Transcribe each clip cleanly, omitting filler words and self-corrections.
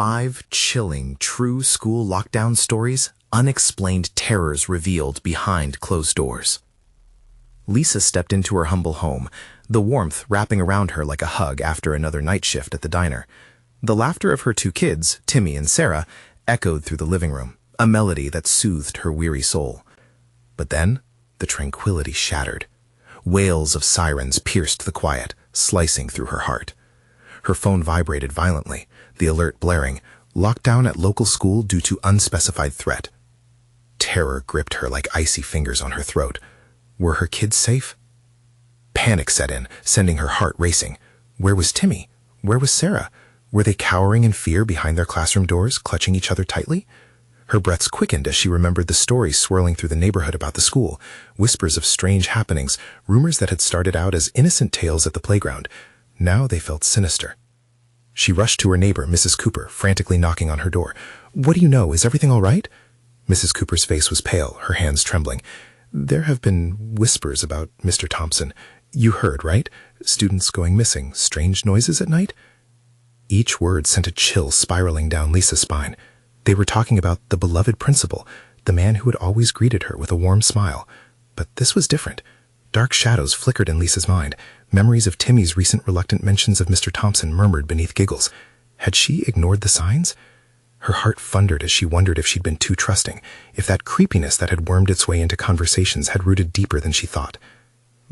5 chilling, true school lockdown stories, unexplained terrors revealed behind closed doors. Lisa stepped into her humble home, the warmth wrapping around her like a hug after another night shift at the diner. The laughter of her 2 kids, Timmy and Sarah, echoed through the living room, a melody that soothed her weary soul. But then, the tranquility shattered. Wails of sirens pierced the quiet, slicing through her heart. Her phone vibrated violently, the alert blaring, lockdown at local school due to unspecified threat. Terror gripped her like icy fingers on her throat. Were her kids safe? Panic set in, sending her heart racing. Where was Timmy? Where was Sarah? Were they cowering in fear behind their classroom doors, clutching each other tightly? Her breaths quickened as she remembered the stories swirling through the neighborhood about the school, whispers of strange happenings, rumors that had started out as innocent tales at the playground. Now they felt sinister. She rushed to her neighbor, Mrs. Cooper, frantically knocking on her door. "What do you know? Is everything all right?" Mrs. Cooper's face was pale, her hands trembling. "There have been whispers about Mr. Thompson. You heard, right? Students going missing, strange noises at night?" Each word sent a chill spiraling down Lisa's spine. They were talking about the beloved principal, the man who had always greeted her with a warm smile. But this was different. Dark shadows flickered in Lisa's mind. Memories of Timmy's recent reluctant mentions of Mr. Thompson murmured beneath giggles. Had she ignored the signs? Her heart thundered as she wondered if she'd been too trusting, if that creepiness that had wormed its way into conversations had rooted deeper than she thought.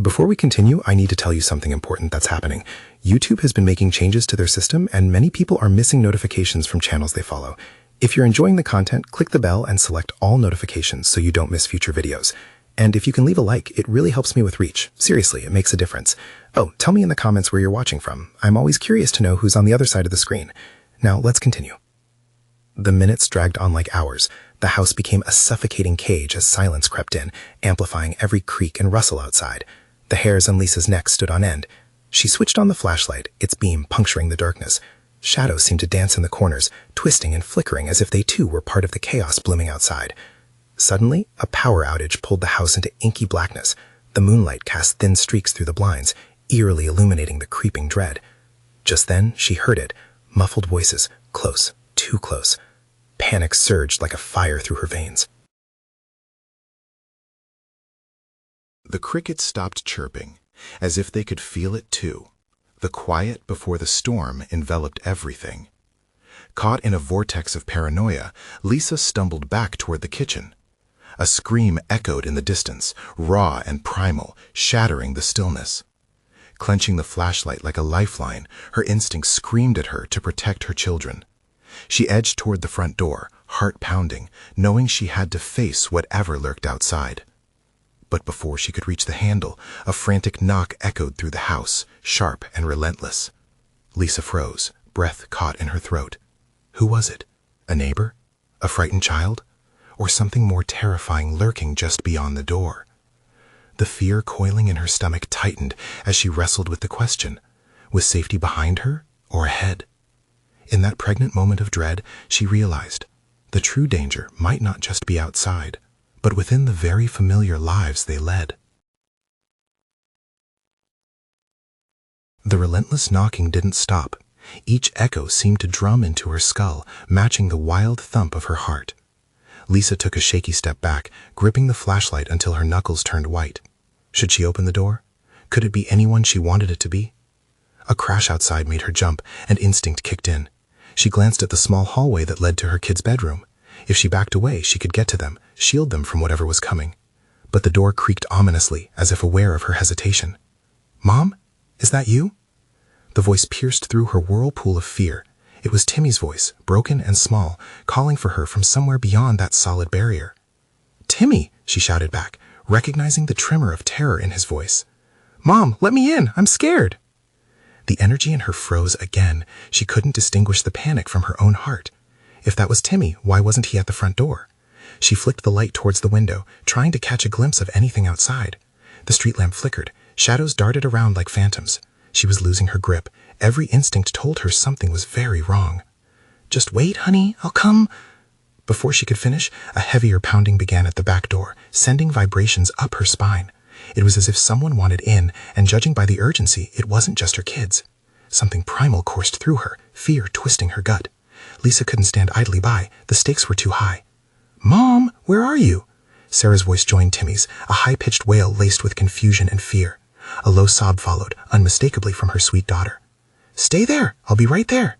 Before we continue, I need to tell you something important that's happening. YouTube has been making changes to their system, and many people are missing notifications from channels they follow. If you're enjoying the content, click the bell and select all notifications so you don't miss future videos. And if you can leave a like, it really helps me with reach. Seriously, it makes a difference. Oh, tell me in the comments where you're watching from. I'm always curious to know who's on the other side of the screen. Now, let's continue. The minutes dragged on like hours. The house became a suffocating cage as silence crept in, amplifying every creak and rustle outside. The hairs on Lisa's neck stood on end. She switched on the flashlight, its beam puncturing the darkness. Shadows seemed to dance in the corners, twisting and flickering as if they too were part of the chaos blooming outside. Suddenly, a power outage pulled the house into inky blackness. The moonlight cast thin streaks through the blinds, eerily illuminating the creeping dread. Just then, she heard it, muffled voices, close, too close. Panic surged like a fire through her veins. The crickets stopped chirping, as if they could feel it too. The quiet before the storm enveloped everything. Caught in a vortex of paranoia, Lisa stumbled back toward the kitchen. A scream echoed in the distance, raw and primal, shattering the stillness. Clenching the flashlight like a lifeline, her instincts screamed at her to protect her children. She edged toward the front door, heart pounding, knowing she had to face whatever lurked outside. But before she could reach the handle, a frantic knock echoed through the house, sharp and relentless. Lisa froze, breath caught in her throat. Who was it? A neighbor? A frightened child? Or something more terrifying lurking just beyond the door? The fear coiling in her stomach tightened as she wrestled with the question. Was safety behind her or ahead? In that pregnant moment of dread, she realized the true danger might not just be outside, but within the very familiar lives they led. The relentless knocking didn't stop. Each echo seemed to drum into her skull, matching the wild thump of her heart. Lisa took a shaky step back, gripping the flashlight until her knuckles turned white. Should she open the door? Could it be anyone she wanted it to be? A crash outside made her jump, and instinct kicked in. She glanced at the small hallway that led to her kid's bedroom. If she backed away, she could get to them, shield them from whatever was coming. But the door creaked ominously, as if aware of her hesitation. "Mom? Is that you?" The voice pierced through her whirlpool of fear. It was Timmy's voice, broken and small, calling for her from somewhere beyond that solid barrier. "Timmy!" she shouted back, recognizing the tremor of terror in his voice. "Mom, let me in! I'm scared!" The energy in her froze again. She couldn't distinguish the panic from her own heart. If that was Timmy, why wasn't he at the front door? She flicked the light towards the window, trying to catch a glimpse of anything outside. The street lamp flickered. Shadows darted around like phantoms. She was losing her grip. Every instinct told her something was very wrong. "Just wait, honey. I'll come." Before she could finish, a heavier pounding began at the back door, sending vibrations up her spine. It was as if someone wanted in, and judging by the urgency, it wasn't just her kids. Something primal coursed through her, fear twisting her gut. Lisa couldn't stand idly by. The stakes were too high. "Mom, where are you?" Sarah's voice joined Timmy's, a high-pitched wail laced with confusion and fear. A low sob followed, unmistakably from her sweet daughter. "Stay there. I'll be right there."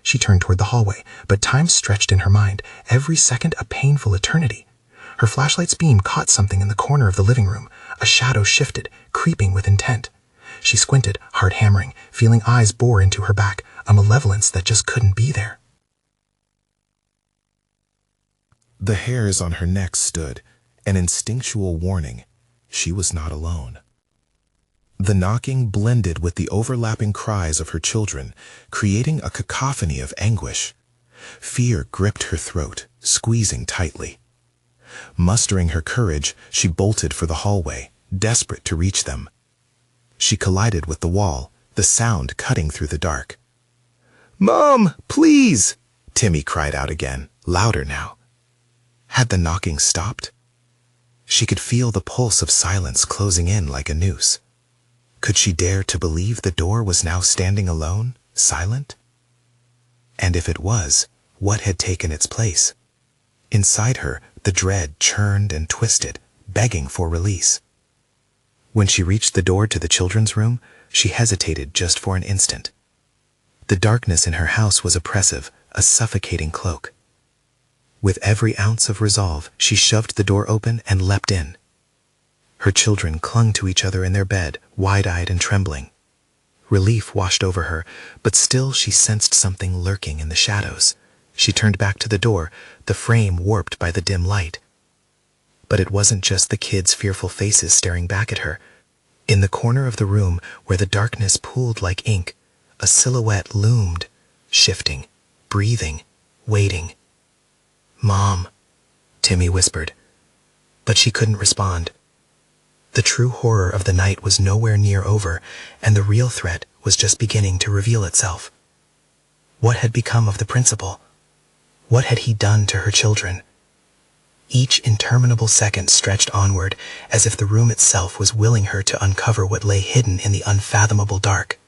She turned toward the hallway, but time stretched in her mind, every second a painful eternity. Her flashlight's beam caught something in the corner of the living room. A shadow shifted, creeping with intent. She squinted, heart hammering, feeling eyes bore into her back, a malevolence that just couldn't be there. The hairs on her neck stood, an instinctual warning. She was not alone. The knocking blended with the overlapping cries of her children, creating a cacophony of anguish. Fear gripped her throat, squeezing tightly. Mustering her courage, she bolted for the hallway, desperate to reach them. She collided with the wall, the sound cutting through the dark. "Mom, please!" Timmy cried out again, louder now. Had the knocking stopped? She could feel the pulse of silence closing in like a noose. Could she dare to believe the door was now standing alone, silent? And if it was, what had taken its place? Inside her, the dread churned and twisted, begging for release. When she reached the door to the children's room, she hesitated just for an instant. The darkness in her house was oppressive, a suffocating cloak. With every ounce of resolve, she shoved the door open and leapt in. Her children clung to each other in their bed, wide-eyed and trembling. Relief washed over her, but still she sensed something lurking in the shadows. She turned back to the door, the frame warped by the dim light. But it wasn't just the kids' fearful faces staring back at her. In the corner of the room, where the darkness pooled like ink, a silhouette loomed, shifting, breathing, waiting. "Mom," Timmy whispered. But she couldn't respond. The true horror of the night was nowhere near over, and the real threat was just beginning to reveal itself. What had become of the principal? What had he done to her children? Each interminable second stretched onward, as if the room itself was willing her to uncover what lay hidden in the unfathomable dark.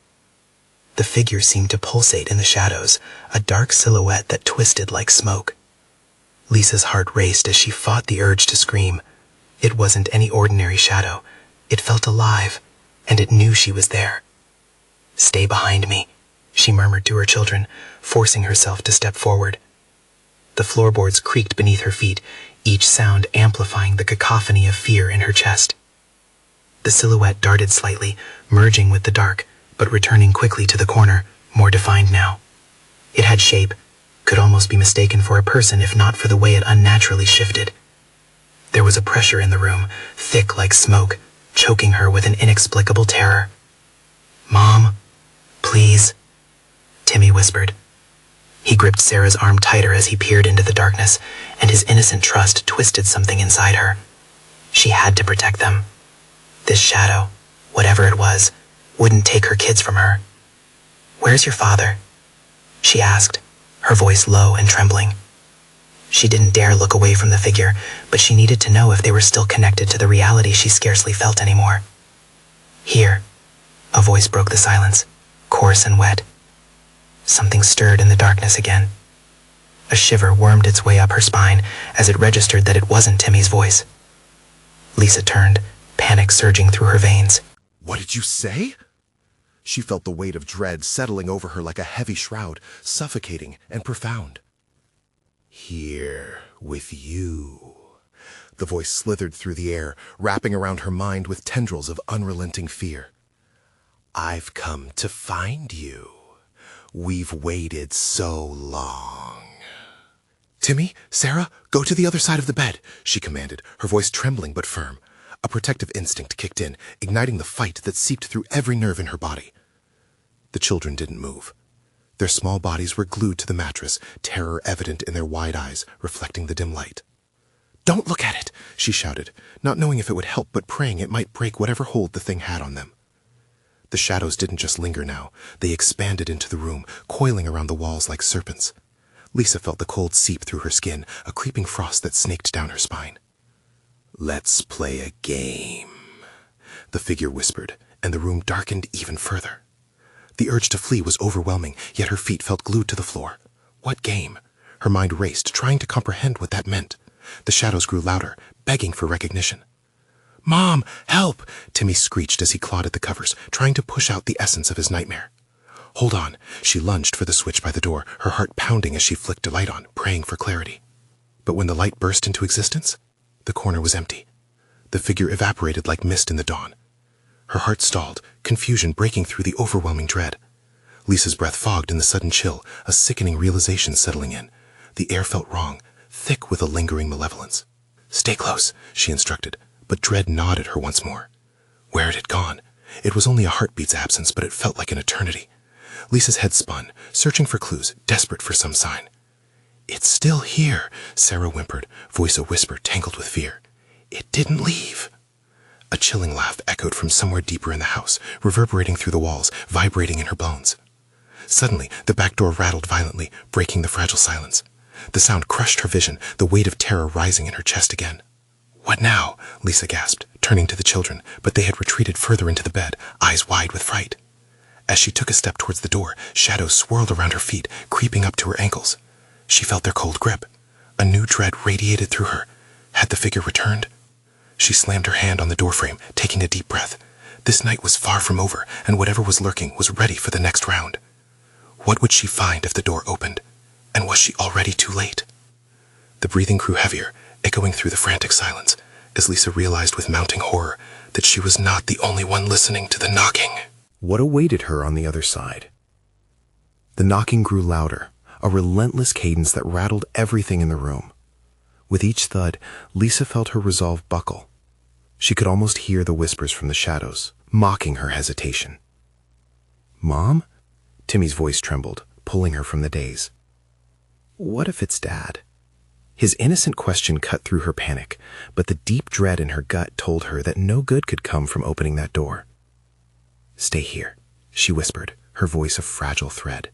The figure seemed to pulsate in the shadows, a dark silhouette that twisted like smoke. Lisa's heart raced as she fought the urge to scream. It wasn't any ordinary shadow. It felt alive, and it knew she was there. "Stay behind me," she murmured to her children, forcing herself to step forward. The floorboards creaked beneath her feet, each sound amplifying the cacophony of fear in her chest. The silhouette darted slightly, merging with the dark, but returning quickly to the corner, more defined now. It had shape, could almost be mistaken for a person if not for the way it unnaturally shifted. There was a pressure in the room, thick like smoke, choking her with an inexplicable terror. "Mom, please," Timmy whispered. He gripped Sarah's arm tighter as he peered into the darkness, and his innocent trust twisted something inside her. She had to protect them. This shadow, whatever it was, wouldn't take her kids from her. "Where's your father?" she asked, her voice low and trembling. She didn't dare look away from the figure, but she needed to know if they were still connected to the reality she scarcely felt anymore. "Here," a voice broke the silence, coarse and wet. Something stirred in the darkness again. A shiver wormed its way up her spine as it registered that it wasn't Timmy's voice. Lisa turned, panic surging through her veins. "What did you say?" She felt the weight of dread settling over her like a heavy shroud, suffocating and profound. "Here with you." The voice slithered through the air, wrapping around her mind with tendrils of unrelenting fear. "I've come to find you. We've waited so long." "Timmy, Sarah, go to the other side of the bed," she commanded, her voice trembling but firm. A protective instinct kicked in, igniting the fight that seeped through every nerve in her body. The children didn't move. Their small bodies were glued to the mattress, terror evident in their wide eyes, reflecting the dim light. "Don't look at it," she shouted, not knowing if it would help but praying it might break whatever hold the thing had on them. The shadows didn't just linger now. They expanded into the room, coiling around the walls like serpents. Lisa felt the cold seep through her skin, a creeping frost that snaked down her spine. "Let's play a game," the figure whispered, and the room darkened even further. The urge to flee was overwhelming, yet her feet felt glued to the floor. What game? Her mind raced, trying to comprehend what that meant. The shadows grew louder, begging for recognition. "Mom, help!" Timmy screeched as he clawed at the covers, trying to push out the essence of his nightmare. "Hold on." She lunged for the switch by the door, her heart pounding as she flicked a light on, praying for clarity. But when the light burst into existence, the corner was empty. The figure evaporated like mist in the dawn. Her heart stalled, confusion breaking through the overwhelming dread. Lisa's breath fogged in the sudden chill, a sickening realization settling in. The air felt wrong, thick with a lingering malevolence. "Stay close," she instructed, but dread gnawed at her once more. Where had it gone? It was only a heartbeat's absence, but it felt like an eternity. Lisa's head spun, searching for clues, desperate for some sign. "It's still here," Sarah whimpered, voice a whisper tangled with fear. "It didn't leave." A chilling laugh echoed from somewhere deeper in the house, reverberating through the walls, vibrating in her bones. Suddenly, the back door rattled violently, breaking the fragile silence. The sound crushed her vision, the weight of terror rising in her chest again. "What now?" Lisa gasped, turning to the children, but they had retreated further into the bed, eyes wide with fright. As she took a step towards the door, shadows swirled around her feet, creeping up to her ankles. She felt their cold grip. A new dread radiated through her. Had the figure returned? She slammed her hand on the doorframe, taking a deep breath. This night was far from over, and whatever was lurking was ready for the next round. What would she find if the door opened? And was she already too late? The breathing grew heavier, echoing through the frantic silence, as Lisa realized with mounting horror that she was not the only one listening to the knocking. What awaited her on the other side? The knocking grew louder, a relentless cadence that rattled everything in the room. With each thud, Lisa felt her resolve buckle. She could almost hear the whispers from the shadows, mocking her hesitation. "Mom?" Timmy's voice trembled, pulling her from the daze. What if it's Dad? His innocent question cut through her panic, but the deep dread in her gut told her that no good could come from opening that door. "Stay here," she whispered, her voice a fragile thread.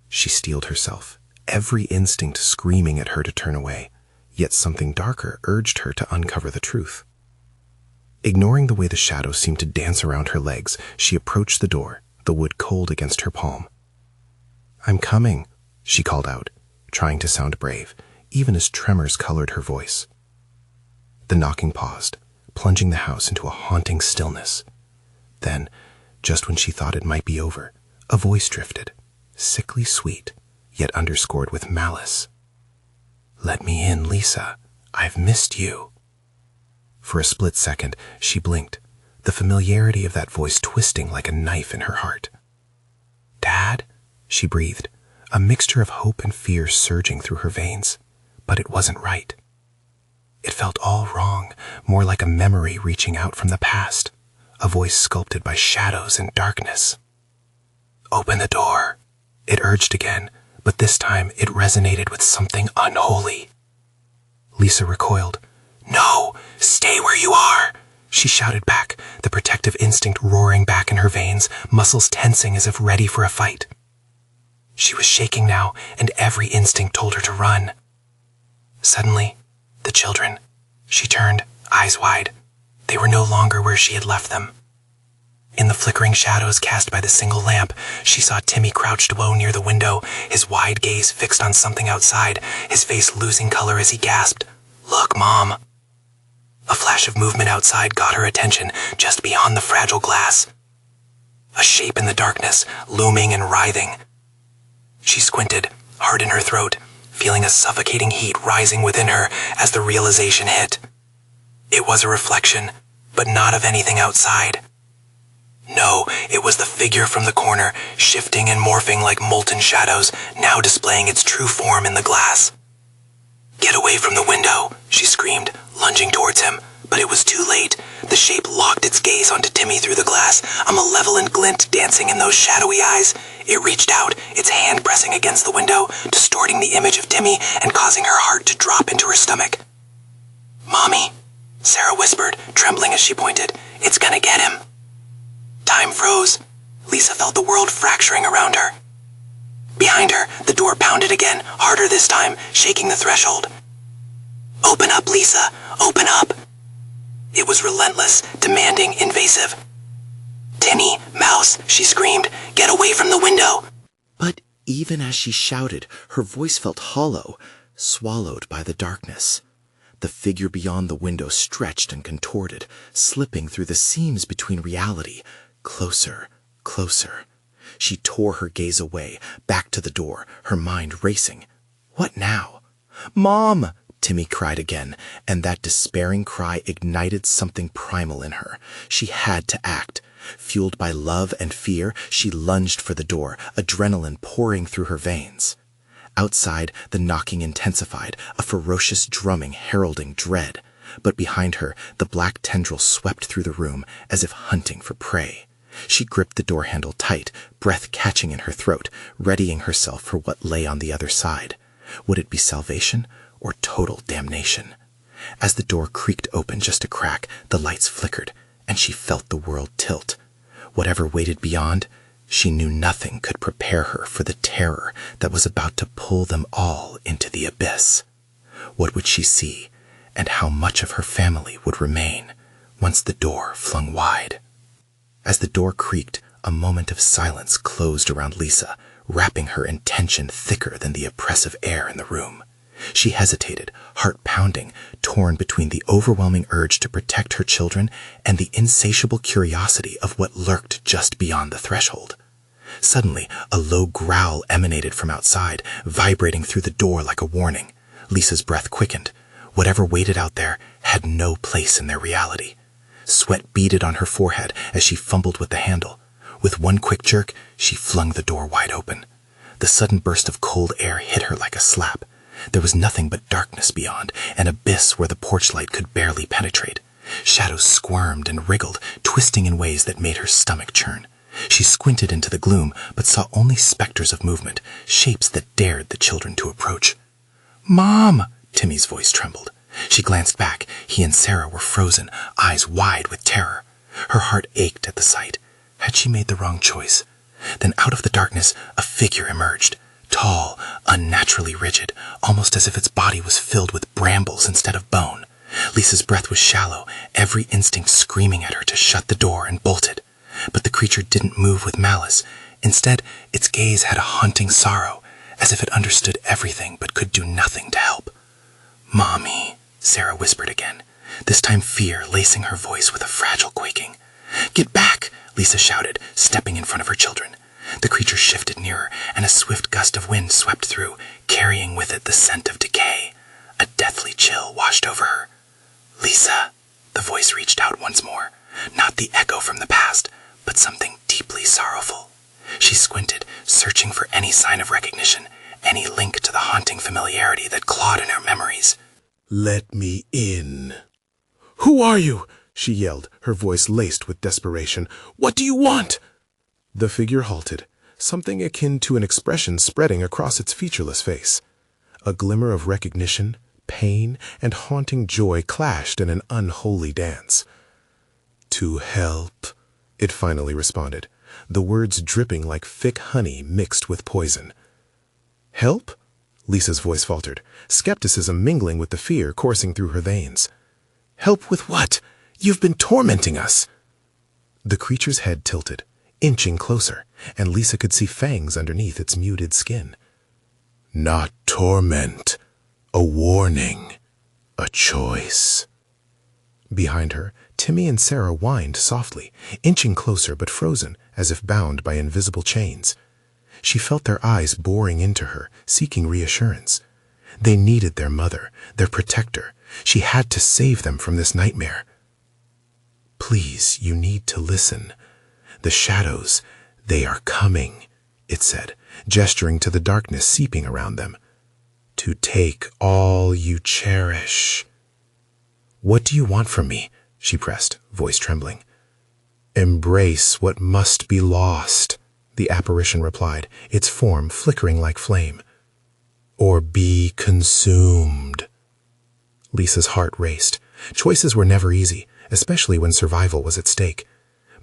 She steeled herself, every instinct screaming at her to turn away, yet something darker urged her to uncover the truth. Ignoring the way the shadows seemed to dance around her legs, she approached the door, the wood cold against her palm. "I'm coming," she called out, trying to sound brave, even as tremors colored her voice. The knocking paused, plunging the house into a haunting stillness. Then, just when she thought it might be over, a voice drifted, sickly sweet, yet underscored with malice. "Let me in, Lisa. I've missed you." For a split second, she blinked, the familiarity of that voice twisting like a knife in her heart. "Dad?" she breathed, a mixture of hope and fear surging through her veins. But it wasn't right. It felt all wrong, more like a memory reaching out from the past, a voice sculpted by shadows and darkness. "Open the door," it urged again, but this time it resonated with something unholy. Lisa recoiled. "No, stay where you are," she shouted back, the protective instinct roaring back in her veins, muscles tensing as if ready for a fight. She was shaking now, and every instinct told her to run. Suddenly, the children. She turned, eyes wide. They were no longer where she had left them. In the flickering shadows cast by the single lamp, she saw Timmy crouched low near the window, his wide gaze fixed on something outside, his face losing color as he gasped, "Look, Mom." A flash of movement outside got her attention, just beyond the fragile glass. A shape in the darkness, looming and writhing. She squinted, heart in her throat, feeling a suffocating heat rising within her as the realization hit. It was a reflection, but not of anything outside. No, it was the figure from the corner, shifting and morphing like molten shadows, now displaying its true form in the glass. "Get away from the window," she screamed, lunging towards him, but it was too late. The shape locked its gaze onto Timmy through the glass, a malevolent glint dancing in those shadowy eyes. It reached out, its hand pressing against the window, distorting the image of Timmy and causing her heart to drop into her stomach. "Mommy," Sarah whispered, trembling as she pointed. "It's gonna get him." Time froze. Lisa felt the world fracturing around her. Behind her, the door pounded again, harder this time, shaking the threshold. "Open up, Lisa! Open up!" It was relentless, demanding, invasive. "Timmy, Mouse," she screamed, "get away from the window!" "But Even as she shouted, her voice felt hollow, swallowed by the darkness. The figure beyond the window stretched and contorted, slipping through the seams between reality, closer, closer. She tore her gaze away, back to the door, her mind racing. What now? "Mom!" Timmy cried again, and that despairing cry ignited something primal in her. She had to act. Fueled by love and fear, she lunged for the door, adrenaline pouring through her veins. Outside, the knocking intensified, a ferocious drumming heralding dread. But behind her, the black tendril swept through the room as if hunting for prey. She gripped the door handle tight, breath catching in her throat, readying herself for what lay on the other side. Would it be salvation or total damnation? As the door creaked open just a crack, the lights flickered, and she felt the world tilt. Whatever waited beyond, she knew nothing could prepare her for the terror that was about to pull them all into the abyss. What would she see, and how much of her family would remain once the door flung wide? As the door creaked, a moment of silence closed around Lisa, wrapping her in tension thicker than the oppressive air in the room. She hesitated, heart pounding, torn between the overwhelming urge to protect her children and the insatiable curiosity of what lurked just beyond the threshold. Suddenly, a low growl emanated from outside, vibrating through the door like a warning. Lisa's breath quickened. Whatever waited out there had no place in their reality. Sweat beaded on her forehead as she fumbled with the handle. With one quick jerk, she flung the door wide open. The sudden burst of cold air hit her like a slap. There was nothing but darkness beyond, an abyss where the porch light could barely penetrate. Shadows squirmed and wriggled, twisting in ways that made her stomach churn. She squinted into the gloom, but saw only specters of movement, shapes that dared the children to approach. "Mom!" Timmy's voice trembled. She glanced back. He and Sarah were frozen, eyes wide with terror. Her heart ached at the sight. Had she made the wrong choice? Then out of the darkness, a figure emerged. Tall, unnaturally rigid, almost as if its body was filled with brambles instead of bone. Lisa's breath was shallow, every instinct screaming at her to shut the door and bolt it. But the creature didn't move with malice. Instead, its gaze had a haunting sorrow, as if it understood everything but could do nothing to help. "Mommy," Sarah whispered again, this time fear lacing her voice with a fragile quaking. "Get back!" Lisa shouted, stepping in front of her children. The creature shifted nearer, and a swift gust of wind swept through, carrying with it the scent of decay. A deathly chill washed over her. "Lisa!" The voice reached out once more, not the echo from the past, but something deeply sorrowful. She squinted, searching for any sign of recognition, any link to the haunting familiarity that clawed in her memories. "Let me in." "Who are you?" she yelled, her voice laced with desperation. "What do you want?" The figure halted, something akin to an expression spreading across its featureless face. A glimmer of recognition, pain, and haunting joy clashed in an unholy dance. "To help," it finally responded, the words dripping like thick honey mixed with poison. "Help?" Lisa's voice faltered, skepticism mingling with the fear coursing through her veins. "Help with what? You've been tormenting us." The creature's head tilted, inching closer, and Lisa could see fangs underneath its muted skin. "Not torment. A warning. A choice." Behind her, Timmy and Sarah whined softly, inching closer but frozen, as if bound by invisible chains. She felt their eyes boring into her, seeking reassurance. They needed their mother, their protector. She had to save them from this nightmare. "Please, you need to listen. The shadows, they are coming," it said, gesturing to the darkness seeping around them. "To take all you cherish." "What do you want from me?" she pressed, voice trembling. "Embrace what must be lost," the apparition replied, its form flickering like flame. "Or be consumed." Lisa's heart raced. Choices were never easy, especially when survival was at stake.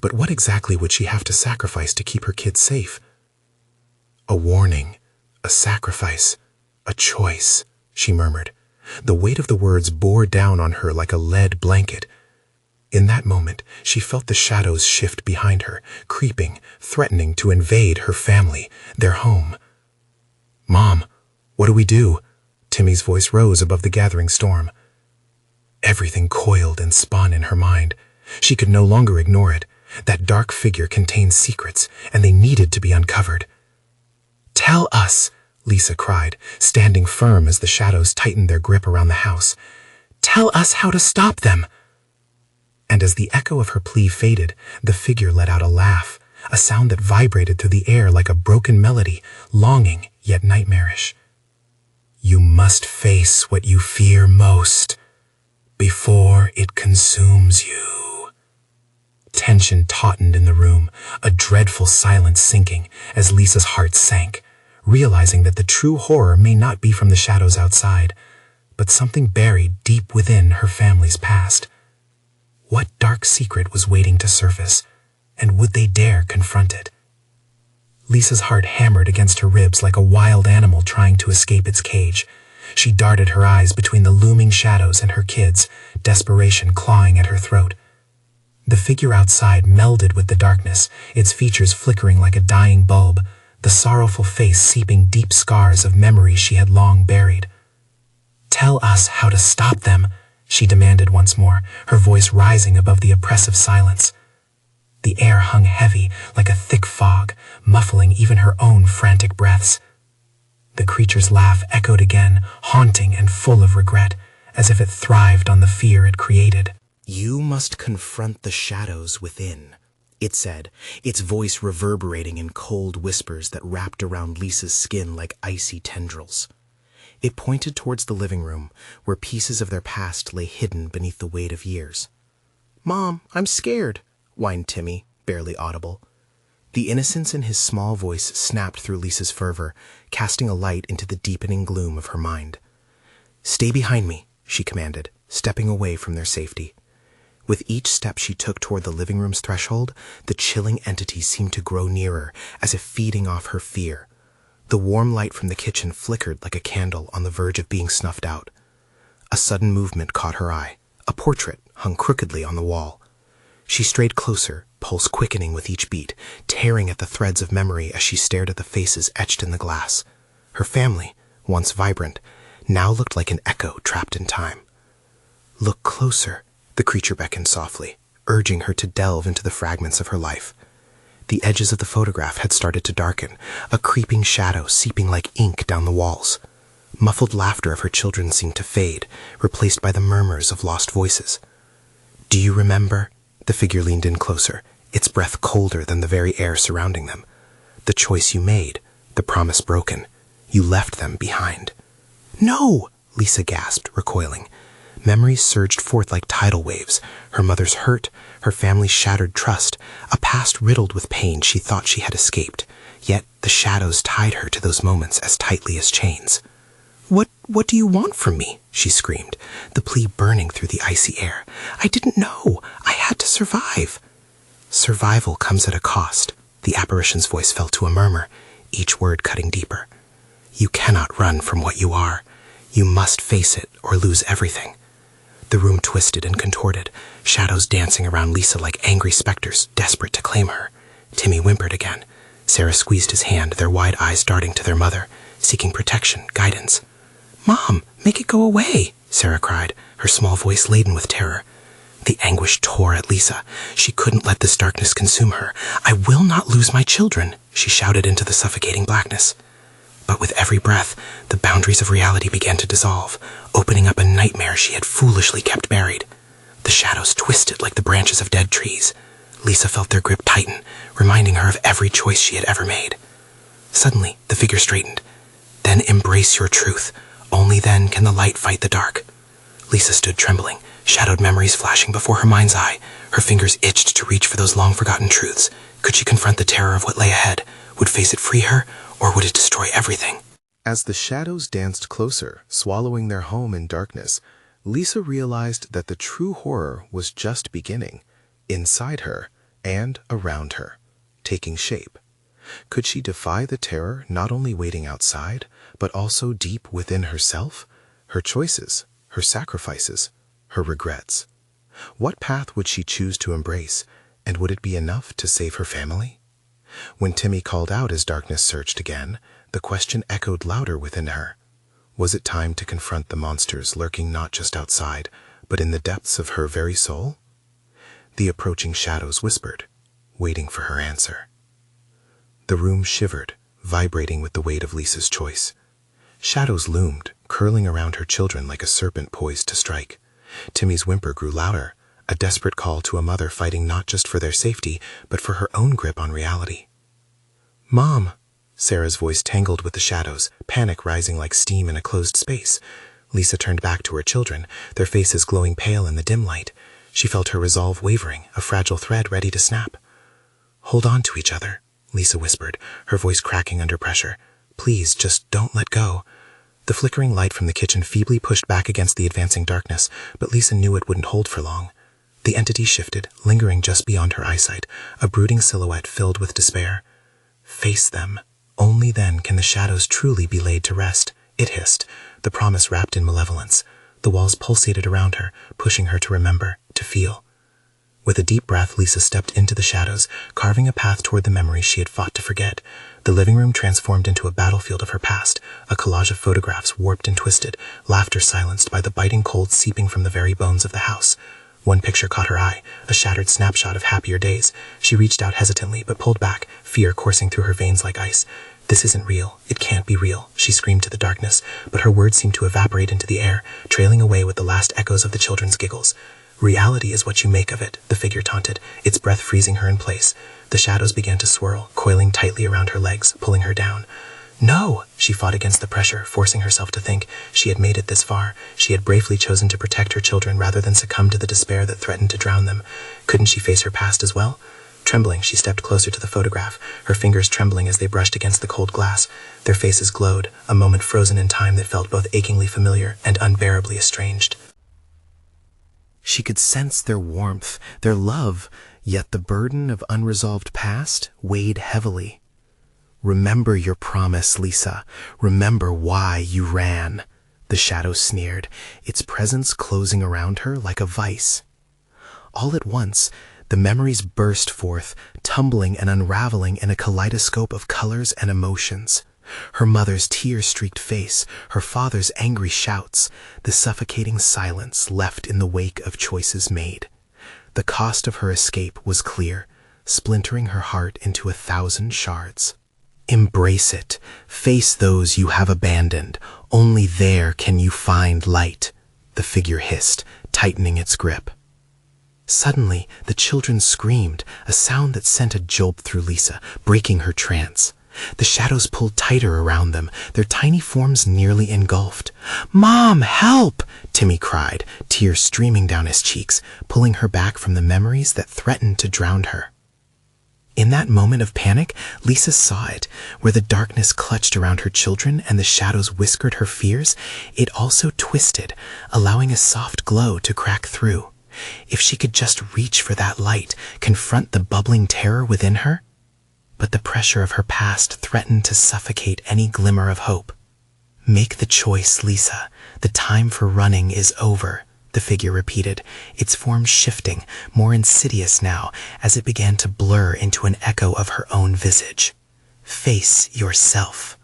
But what exactly would she have to sacrifice to keep her kids safe? "A warning, a sacrifice, a choice," she murmured. The weight of the words bore down on her like a lead blanket. In that moment, she felt the shadows shift behind her, creeping, threatening to invade her family, their home. "Mom, what do we do?" Timmy's voice rose above the gathering storm. Everything coiled and spun in her mind. She could no longer ignore it. That dark figure contained secrets, and they needed to be uncovered. "Tell us," Lisa cried, standing firm as the shadows tightened their grip around the house. "Tell us how to stop them." And as the echo of her plea faded, the figure let out a laugh, a sound that vibrated through the air like a broken melody, longing yet nightmarish. "You must face what you fear most before it consumes you." Tension tautened in the room, a dreadful silence sinking as Lisa's heart sank, realizing that the true horror may not be from the shadows outside, but something buried deep within her family's past. What dark secret was waiting to surface, and would they dare confront it? Lisa's heart hammered against her ribs like a wild animal trying to escape its cage. She darted her eyes between the looming shadows and her kids, desperation clawing at her throat. The figure outside melded with the darkness, its features flickering like a dying bulb, the sorrowful face seeping deep scars of memories she had long buried. "Tell us how to stop them," she demanded once more, her voice rising above the oppressive silence. The air hung heavy like a thick fog, muffling even her own frantic breaths. The creature's laugh echoed again, haunting and full of regret, as if it thrived on the fear it created. "You must confront the shadows within," it said, its voice reverberating in cold whispers that wrapped around Lisa's skin like icy tendrils. It pointed towards the living room, where pieces of their past lay hidden beneath the weight of years. "Mom, I'm scared," whined Timmy, barely audible. The innocence in his small voice snapped through Lisa's fervor, casting a light into the deepening gloom of her mind. "Stay behind me," she commanded, stepping away from their safety. With each step she took toward the living room's threshold, the chilling entity seemed to grow nearer, as if feeding off her fear. The warm light from the kitchen flickered like a candle on the verge of being snuffed out. A sudden movement caught her eye. A portrait hung crookedly on the wall. She strayed closer, pulse quickening with each beat, tearing at the threads of memory as she stared at the faces etched in the glass. Her family, once vibrant, now looked like an echo trapped in time. "Look closer," the creature beckoned softly, urging her to delve into the fragments of her life. The edges of the photograph had started to darken, a creeping shadow seeping like ink down the walls. Muffled laughter of her children seemed to fade, replaced by the murmurs of lost voices. "Do you remember?" The figure leaned in closer, its breath colder than the very air surrounding them. "The choice you made, the promise broken. You left them behind." "No!" Lisa gasped, recoiling. Memories surged forth like tidal waves, her mother's hurt, her family's shattered trust, a past riddled with pain she thought she had escaped, yet the shadows tied her to those moments as tightly as chains. What do you want from me?" she screamed, the plea burning through the icy air. "I didn't know. I had to survive." "Survival comes at a cost," the apparition's voice fell to a murmur, each word cutting deeper. "You cannot run from what you are. You must face it or lose everything." The room twisted and contorted, shadows dancing around Lisa like angry specters, desperate to claim her. Timmy whimpered again. Sarah squeezed his hand, their wide eyes darting to their mother, seeking protection, guidance. "Mom, make it go away," Sarah cried, her small voice laden with terror. The anguish tore at Lisa. She couldn't let this darkness consume her. "I will not lose my children," she shouted into the suffocating blackness. But with every breath, the boundaries of reality began to dissolve, opening up a nightmare she had foolishly kept buried. The shadows twisted like the branches of dead trees. Lisa felt their grip tighten, reminding her of every choice she had ever made. Suddenly, the figure straightened. "Then embrace your truth. Only then can the light fight the dark." Lisa stood trembling, shadowed memories flashing before her mind's eye. Her fingers itched to reach for those long-forgotten truths. Could she confront the terror of what lay ahead? Would face it free her, or would it destroy everything? As the shadows danced closer, swallowing their home in darkness, Lisa realized that the true horror was just beginning, inside her and around her, taking shape. Could she defy the terror not only waiting outside, but also deep within herself? Her choices, her sacrifices, her regrets. What path would she choose to embrace, and would it be enough to save her family? When Timmy called out as darkness surged again, The question echoed louder within her. Was it time to confront the monsters lurking not just outside, but in the depths of her very soul? The approaching shadows whispered, waiting for her answer. The room shivered, vibrating with the weight of Lisa's choice. Shadows loomed, curling around her children like a serpent poised to strike. Timmy's whimper grew louder, a desperate call to a mother fighting not just for their safety, but for her own grip on reality. "Mom!" Sarah's voice tangled with the shadows, panic rising like steam in a closed space. Lisa turned back to her children, their faces glowing pale in the dim light. She felt her resolve wavering, a fragile thread ready to snap. "Hold on to each other," Lisa whispered, her voice cracking under pressure. "Please, just don't let go." The flickering light from the kitchen feebly pushed back against the advancing darkness, but Lisa knew it wouldn't hold for long. The entity shifted, lingering just beyond her eyesight, a brooding silhouette filled with despair. "Face them. Only then can the shadows truly be laid to rest," it hissed, the promise wrapped in malevolence. The walls pulsated around her, pushing her to remember, to feel. With a deep breath, Lisa stepped into the shadows, carving a path toward the memories she had fought to forget. The living room transformed into a battlefield of her past, a collage of photographs warped and twisted, laughter silenced by the biting cold seeping from the very bones of the house. One picture caught her eye, a shattered snapshot of happier days. She reached out hesitantly, but pulled back, fear coursing through her veins like ice. "This isn't real. It can't be real," she screamed to the darkness, but her words seemed to evaporate into the air, trailing away with the last echoes of the children's giggles. "Reality is what you make of it," the figure taunted, its breath freezing her in place. The shadows began to swirl, coiling tightly around her legs, pulling her down. "No!" She fought against the pressure, forcing herself to think. She had made it this far. She had bravely chosen to protect her children rather than succumb to the despair that threatened to drown them. Couldn't she face her past as well? Trembling, she stepped closer to the photograph, her fingers trembling as they brushed against the cold glass. Their faces glowed, a moment frozen in time that felt both achingly familiar and unbearably estranged. She could sense their warmth, their love, yet the burden of unresolved past weighed heavily. "Remember your promise, Lisa. Remember why you ran," the shadow sneered, its presence closing around her like a vice. All at once, the memories burst forth, tumbling and unraveling in a kaleidoscope of colors and emotions. Her mother's tear-streaked face, her father's angry shouts, the suffocating silence left in the wake of choices made. The cost of her escape was clear, splintering her heart into 1,000 shards. "Embrace it. Face those you have abandoned. Only there can you find light," the figure hissed, tightening its grip. Suddenly, the children screamed, a sound that sent a jolt through Lisa, breaking her trance. The shadows pulled tighter around them, their tiny forms nearly engulfed. "Mom, help!" Timmy cried, tears streaming down his cheeks, pulling her back from the memories that threatened to drown her. In that moment of panic, Lisa saw it. Where the darkness clutched around her children and the shadows whispered her fears, it also twisted, allowing a soft glow to crack through. If she could just reach for that light, confront the bubbling terror within her. But the pressure of her past threatened to suffocate any glimmer of hope. "Make the choice, Lisa. The time for running is over," the figure repeated, its form shifting, more insidious now, as it began to blur into an echo of her own visage. "Face yourself."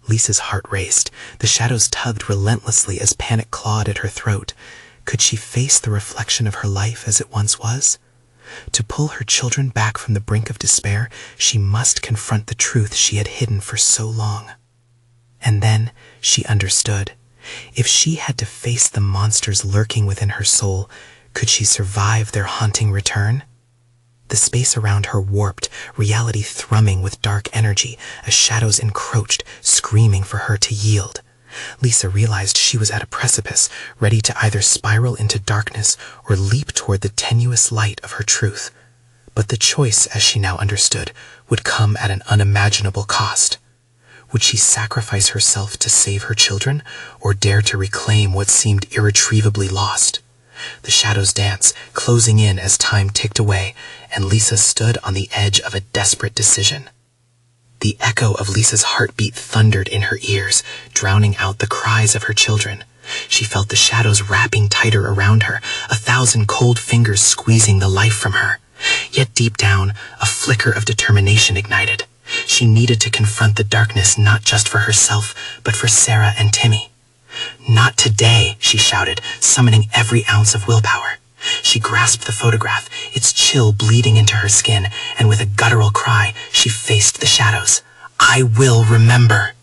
Lisa's heart raced. The shadows tugged relentlessly as panic clawed at her throat. Could she face the reflection of her life as it once was? To pull her children back from the brink of despair, she must confront the truth she had hidden for so long. And then she understood. If she had to face the monsters lurking within her soul, could she survive their haunting return? The space around her warped, reality thrumming with dark energy as shadows encroached, screaming for her to yield. Lisa realized she was at a precipice, ready to either spiral into darkness or leap toward the tenuous light of her truth. But the choice, as she now understood, would come at an unimaginable cost. Would she sacrifice herself to save her children, or dare to reclaim what seemed irretrievably lost? The shadows danced, closing in as time ticked away, and Lisa stood on the edge of a desperate decision. The echo of Lisa's heartbeat thundered in her ears, drowning out the cries of her children. She felt the shadows wrapping tighter around her, 1,000 cold fingers squeezing the life from her. Yet deep down, a flicker of determination ignited. She needed to confront the darkness not just for herself, but for Sarah and Timmy. "Not today," she shouted, summoning every ounce of willpower. She grasped the photograph, its chill bleeding into her skin, and with a guttural cry, she faced the shadows. "I will remember."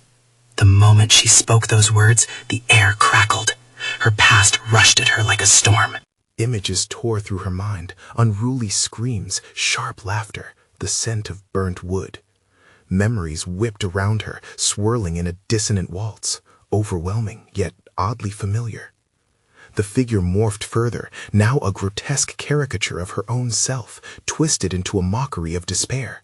The moment she spoke those words, the air crackled. Her past rushed at her like a storm. Images tore through her mind, unruly screams, sharp laughter, the scent of burnt wood. Memories whipped around her, swirling in a dissonant waltz, overwhelming yet oddly familiar. The figure morphed further, now a grotesque caricature of her own self, twisted into a mockery of despair.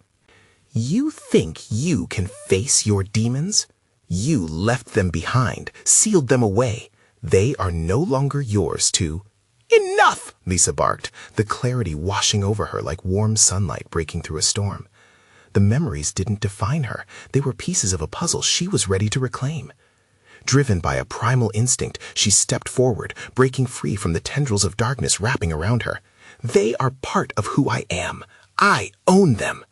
"You think you can face your demons? You left them behind, sealed them away. They are no longer yours to—" "Enough!" Lisa barked, the clarity washing over her like warm sunlight breaking through a storm. The memories didn't define her. They were pieces of a puzzle she was ready to reclaim. Driven by a primal instinct, she stepped forward, breaking free from the tendrils of darkness wrapping around her. "They are part of who I am. I own them."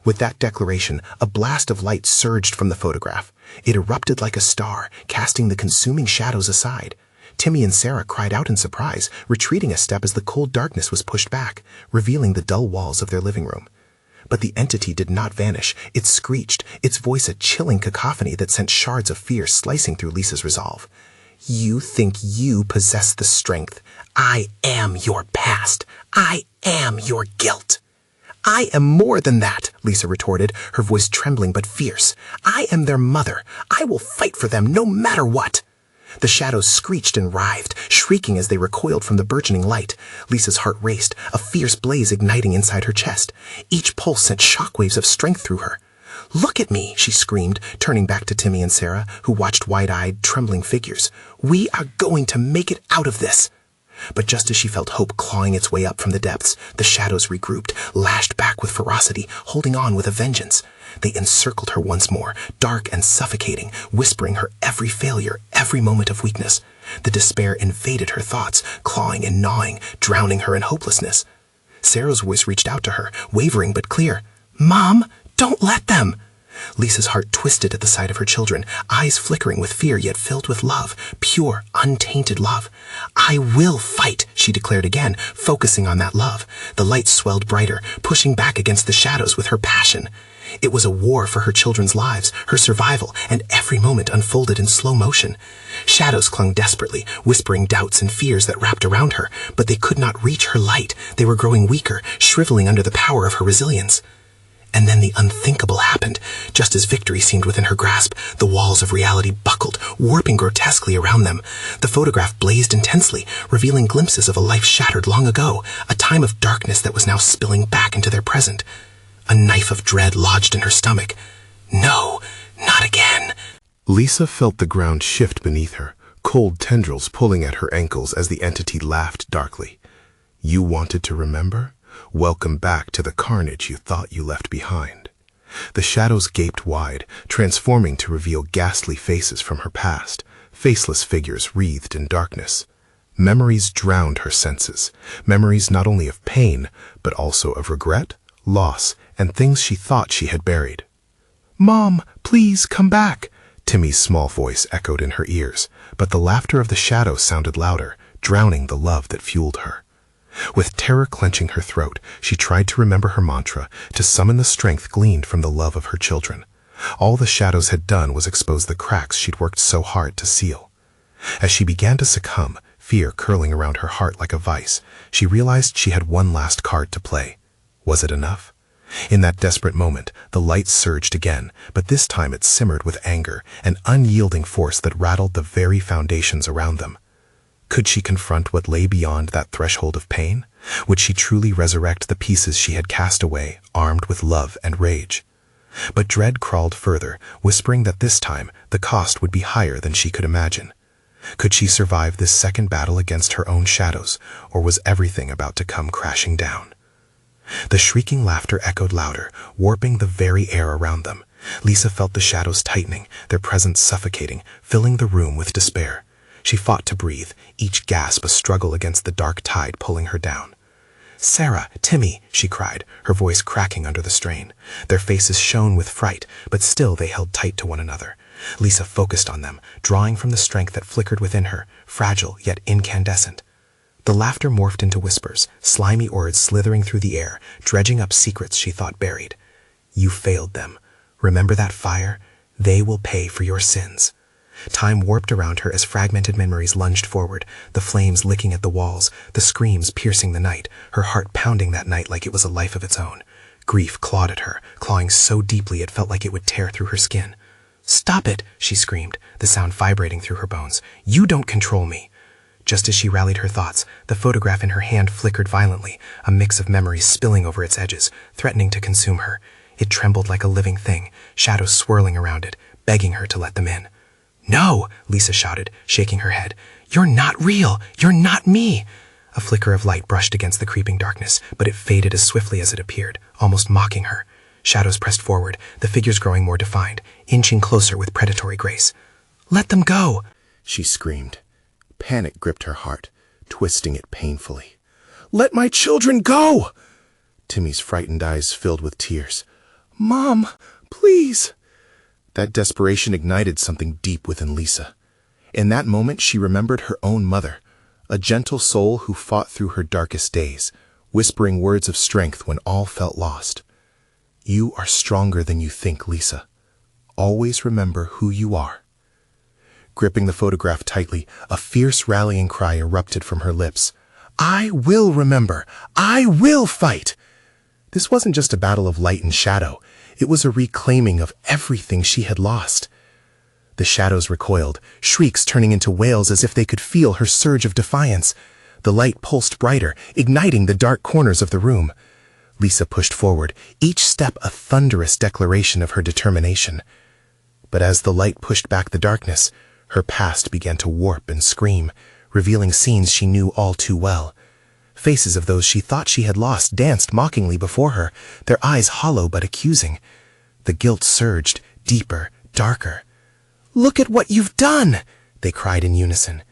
With that declaration, a blast of light surged from the photograph. It erupted like a star, casting the consuming shadows aside. Timmy and Sarah cried out in surprise, retreating a step as the cold darkness was pushed back, revealing the dull walls of their living room. But the entity did not vanish. It screeched, its voice a chilling cacophony that sent shards of fear slicing through Lisa's resolve. "You think you possess the strength. I am your past. I am your guilt." "I am more than that," Lisa retorted, her voice trembling but fierce. "I am their mother. I will fight for them no matter what." The shadows screeched and writhed, shrieking as they recoiled from the burgeoning light. Lisa's heart raced, a fierce blaze igniting inside her chest. Each pulse sent shockwaves of strength through her. "Look at me," she screamed, turning back to Timmy and Sarah, who watched wide-eyed, trembling figures. "We are going to make it out of this." But just as she felt hope clawing its way up from the depths, the shadows regrouped, lashed back with ferocity, holding on with a vengeance. They encircled her once more, dark and suffocating, whispering her every failure, every moment of weakness. The despair invaded her thoughts, clawing and gnawing, drowning her in hopelessness. Sarah's voice reached out to her, wavering but clear. "Mom, don't let them!" Lisa's heart twisted at the sight of her children, eyes flickering with fear yet filled with love, pure, untainted love. "I will fight," she declared again, focusing on that love. The light swelled brighter, pushing back against the shadows with her passion. It was a war for her children's lives, her survival, and every moment unfolded in slow motion. Shadows clung desperately, whispering doubts and fears that wrapped around her, but they could not reach her light. They were growing weaker, shriveling under the power of her resilience. And then the unthinkable happened. Just as victory seemed within her grasp, the walls of reality buckled, warping grotesquely around them. The photograph blazed intensely, revealing glimpses of a life shattered long ago, a time of darkness that was now spilling back into their present. A knife of dread lodged in her stomach. No, not again. Lisa felt the ground shift beneath her, cold tendrils pulling at her ankles as the entity laughed darkly. "You wanted to remember? Welcome back to the carnage you thought you left behind." The shadows gaped wide, transforming to reveal ghastly faces from her past, faceless figures wreathed in darkness. Memories drowned her senses, memories not only of pain, but also of regret, loss, and things she thought she had buried. "Mom, please come back," Timmy's small voice echoed in her ears, but the laughter of the shadows sounded louder, drowning the love that fueled her. With terror clenching her throat, she tried to remember her mantra, to summon the strength gleaned from the love of her children. All the shadows had done was expose the cracks she'd worked so hard to seal. As she began to succumb, fear curling around her heart like a vice, she realized she had one last card to play. Was it enough? In that desperate moment, the light surged again, but this time it simmered with anger, an unyielding force that rattled the very foundations around them. Could she confront what lay beyond that threshold of pain? Would she truly resurrect the pieces she had cast away, armed with love and rage? But dread crawled further, whispering that this time the cost would be higher than she could imagine. Could she survive this second battle against her own shadows, or was everything about to come crashing down? The shrieking laughter echoed louder, warping the very air around them. Lisa felt the shadows tightening, their presence suffocating, filling the room with despair. She fought to breathe, each gasp a struggle against the dark tide pulling her down. Sarah, Timmy, she cried, her voice cracking under the strain. Their faces shone with fright, but still they held tight to one another. Lisa focused on them, drawing from the strength that flickered within her, fragile yet incandescent. The laughter morphed into whispers, slimy words slithering through the air, dredging up secrets she thought buried. You failed them. Remember that fire? They will pay for your sins. Time warped around her as fragmented memories lunged forward, the flames licking at the walls, the screams piercing the night, her heart pounding that night like it was a life of its own. Grief clawed at her, clawing so deeply it felt like it would tear through her skin. "Stop it!" she screamed, the sound vibrating through her bones. "You don't control me!" Just as she rallied her thoughts, the photograph in her hand flickered violently, a mix of memories spilling over its edges, threatening to consume her. It trembled like a living thing, shadows swirling around it, begging her to let them in. "No!" Lisa shouted, shaking her head. "You're not real! You're not me!" A flicker of light brushed against the creeping darkness, but it faded as swiftly as it appeared, almost mocking her. Shadows pressed forward, the figures growing more defined, inching closer with predatory grace. "Let them go!" she screamed. Panic gripped her heart, twisting it painfully. "Let my children go!" Timmy's frightened eyes filled with tears. "Mom, please!" That desperation ignited something deep within Lisa. In that moment, she remembered her own mother, a gentle soul who fought through her darkest days, whispering words of strength when all felt lost. "You are stronger than you think, Lisa. Always remember who you are." Gripping the photograph tightly, a fierce rallying cry erupted from her lips. "I will remember! I will fight!" This wasn't just a battle of light and shadow. It was a reclaiming of everything she had lost. The shadows recoiled, shrieks turning into wails as if they could feel her surge of defiance. The light pulsed brighter, igniting the dark corners of the room. Lisa pushed forward, each step a thunderous declaration of her determination. But as the light pushed back the darkness, her past began to warp and scream, revealing scenes she knew all too well. Faces of those she thought she had lost danced mockingly before her, their eyes hollow but accusing. The guilt surged, deeper, darker. "Look at what you've done!" they cried in unison.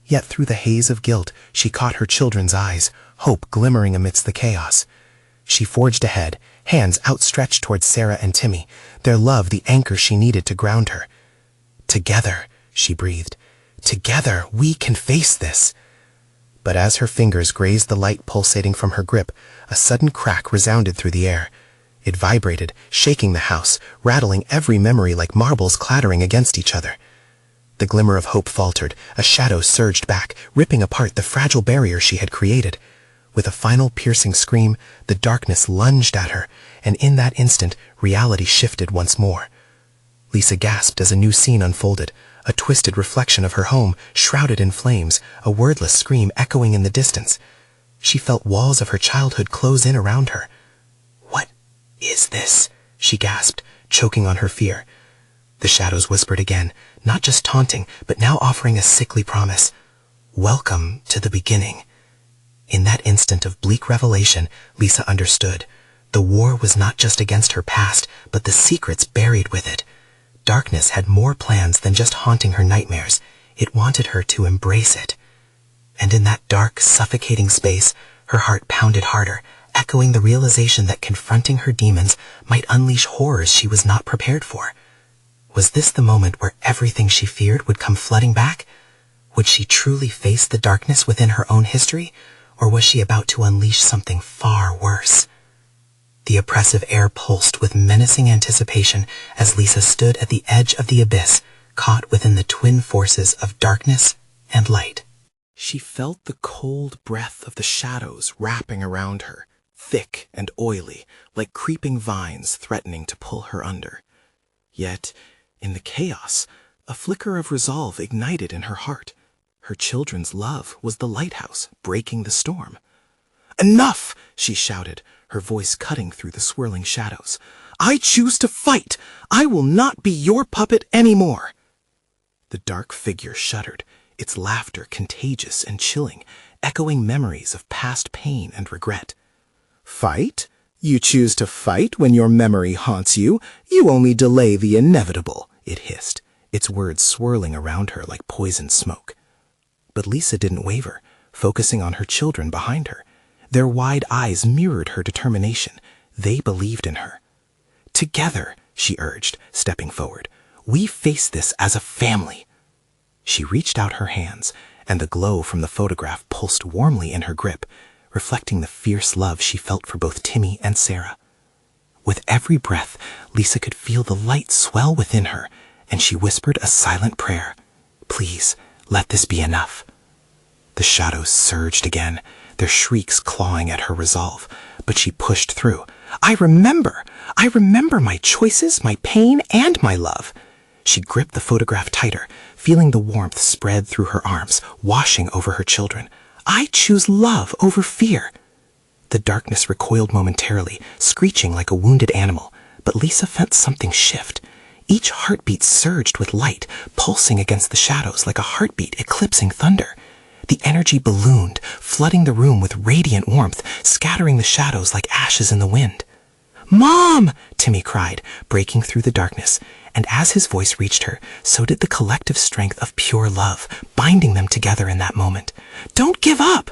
Yet through the haze of guilt, she caught her children's eyes, hope glimmering amidst the chaos. She forged ahead, hands outstretched towards Sarah and Timmy, their love the anchor she needed to ground her. "Together," she breathed. "Together, we can face this." But as her fingers grazed the light pulsating from her grip, a sudden crack resounded through the air. It vibrated, shaking the house, rattling every memory like marbles clattering against each other. The glimmer of hope faltered, a shadow surged back, ripping apart the fragile barrier she had created. With a final piercing scream, the darkness lunged at her, and in that instant, reality shifted once more. Lisa gasped as a new scene unfolded, a twisted reflection of her home, shrouded in flames, a wordless scream echoing in the distance. She felt walls of her childhood close in around her. "What is this?" she gasped, choking on her fear. The shadows whispered again, not just taunting, but now offering a sickly promise. "Welcome to the beginning." In that instant of bleak revelation, Lisa understood. The war was not just against her past, but the secrets buried with it. Darkness had more plans than just haunting her nightmares. It wanted her to embrace it. And in that dark, suffocating space, her heart pounded harder, echoing the realization that confronting her demons might unleash horrors she was not prepared for. Was this the moment where everything she feared would come flooding back? Would she truly face the darkness within her own history, or was she about to unleash something far worse? The oppressive air pulsed with menacing anticipation as Lisa stood at the edge of the abyss, caught within the twin forces of darkness and light. She felt the cold breath of the shadows wrapping around her, thick and oily, like creeping vines threatening to pull her under. Yet, in the chaos, a flicker of resolve ignited in her heart. Her children's love was the lighthouse breaking the storm. "Enough!" she shouted, her voice cutting through the swirling shadows. "I choose to fight! I will not be your puppet anymore!" The dark figure shuddered, its laughter contagious and chilling, echoing memories of past pain and regret. "Fight? You choose to fight when your memory haunts you? You only delay the inevitable," it hissed, its words swirling around her like poisoned smoke. But Lisa didn't waver, focusing on her children behind her. Their wide eyes mirrored her determination. They believed in her. "Together," she urged, stepping forward. "We face this as a family." She reached out her hands, and the glow from the photograph pulsed warmly in her grip, reflecting the fierce love she felt for both Timmy and Sarah. With every breath, Lisa could feel the light swell within her, and she whispered a silent prayer. "Please, let this be enough." The shadows surged again, their shrieks clawing at her resolve, but she pushed through. I remember my choices, my pain, and my love." She gripped the photograph tighter, feeling the warmth spread through her arms, washing over her children. "I choose love over fear." The darkness recoiled momentarily, screeching like a wounded animal, but Lisa felt something shift. Each heartbeat surged with light, pulsing against the shadows like a heartbeat eclipsing thunder. The energy ballooned, flooding the room with radiant warmth, scattering the shadows like ashes in the wind. "Mom!" Timmy cried, breaking through the darkness, and as his voice reached her, so did the collective strength of pure love, binding them together in that moment. "Don't give up!"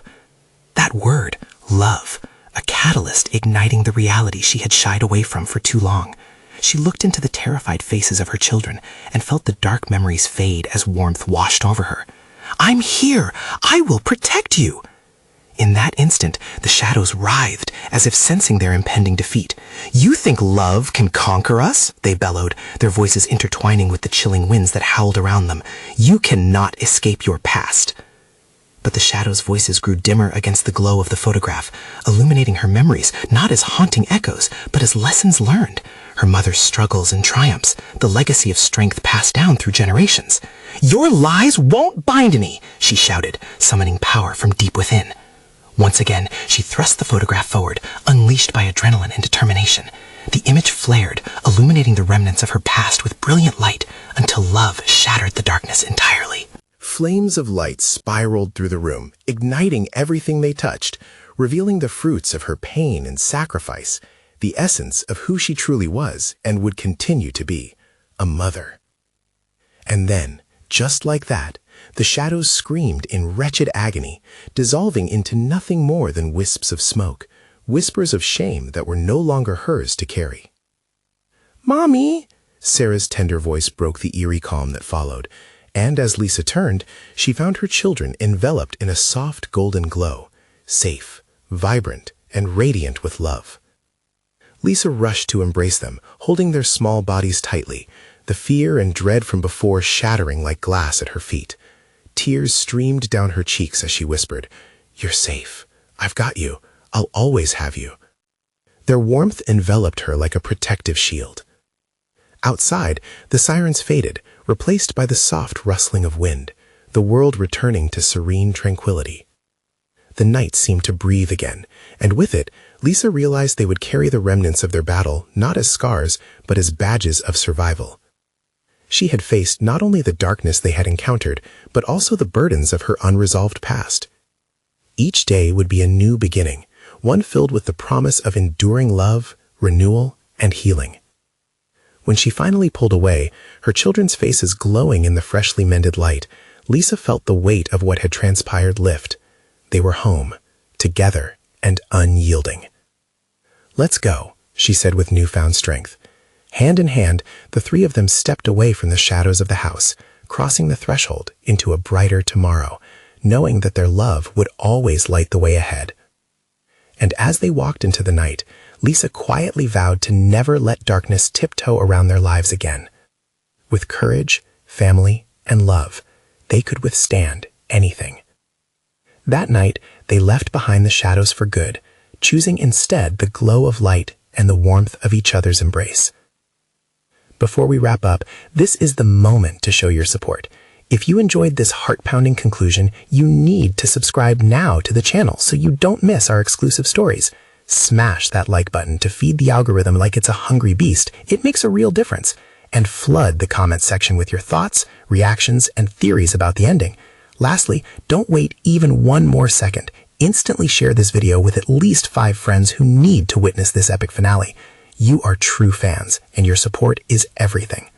That word, love, a catalyst igniting the reality she had shied away from for too long. She looked into the terrified faces of her children and felt the dark memories fade as warmth washed over her. "I'm here! I will protect you!" In that instant, the shadows writhed, as if sensing their impending defeat. "You think love can conquer us?" they bellowed, their voices intertwining with the chilling winds that howled around them. "You cannot escape your past." But the shadows' voices grew dimmer against the glow of the photograph, illuminating her memories not as haunting echoes, but as lessons learned. Her mother's struggles and triumphs, the legacy of strength passed down through generations. "Your lies won't bind me!" she shouted, summoning power from deep within. Once again, she thrust the photograph forward, unleashed by adrenaline and determination. The image flared, illuminating the remnants of her past with brilliant light, until love shattered the darkness entirely. Flames of light spiraled through the room, igniting everything they touched, revealing the fruits of her pain and sacrifice, the essence of who she truly was and would continue to be, a mother. And then, just like that, the shadows screamed in wretched agony, dissolving into nothing more than wisps of smoke, whispers of shame that were no longer hers to carry. "Mommy!" Sarah's tender voice broke the eerie calm that followed, and as Lisa turned, she found her children enveloped in a soft golden glow, safe, vibrant, and radiant with love. Lisa rushed to embrace them, holding their small bodies tightly, the fear and dread from before shattering like glass at her feet. Tears streamed down her cheeks as she whispered, "You're safe. I've got you. I'll always have you." Their warmth enveloped her like a protective shield. Outside, the sirens faded, replaced by the soft rustling of wind, the world returning to serene tranquility. The night seemed to breathe again, and with it, Lisa realized they would carry the remnants of their battle not as scars, but as badges of survival. She had faced not only the darkness they had encountered, but also the burdens of her unresolved past. Each day would be a new beginning, one filled with the promise of enduring love, renewal, and healing. When she finally pulled away, her children's faces glowing in the freshly mended light, Lisa felt the weight of what had transpired lift. They were home, together, and unyielding. "Let's go," she said with newfound strength. Hand in hand, the three of them stepped away from the shadows of the house, crossing the threshold into a brighter tomorrow, knowing that their love would always light the way ahead. And as they walked into the night, Lisa quietly vowed to never let darkness tiptoe around their lives again. With courage, family, and love, they could withstand anything. That night, they left behind the shadows for good, choosing instead the glow of light and the warmth of each other's embrace. Before we wrap up, this is the moment to show your support. If you enjoyed this heart-pounding conclusion, you need to subscribe now to the channel so you don't miss our exclusive stories. Smash that like button to feed the algorithm like it's a hungry beast. It makes a real difference. And flood the comment section with your thoughts, reactions, and theories about the ending. Lastly, don't wait even one more second. Instantly share this video with at least 5 friends who need to witness this epic finale. You are true fans, and your support is everything.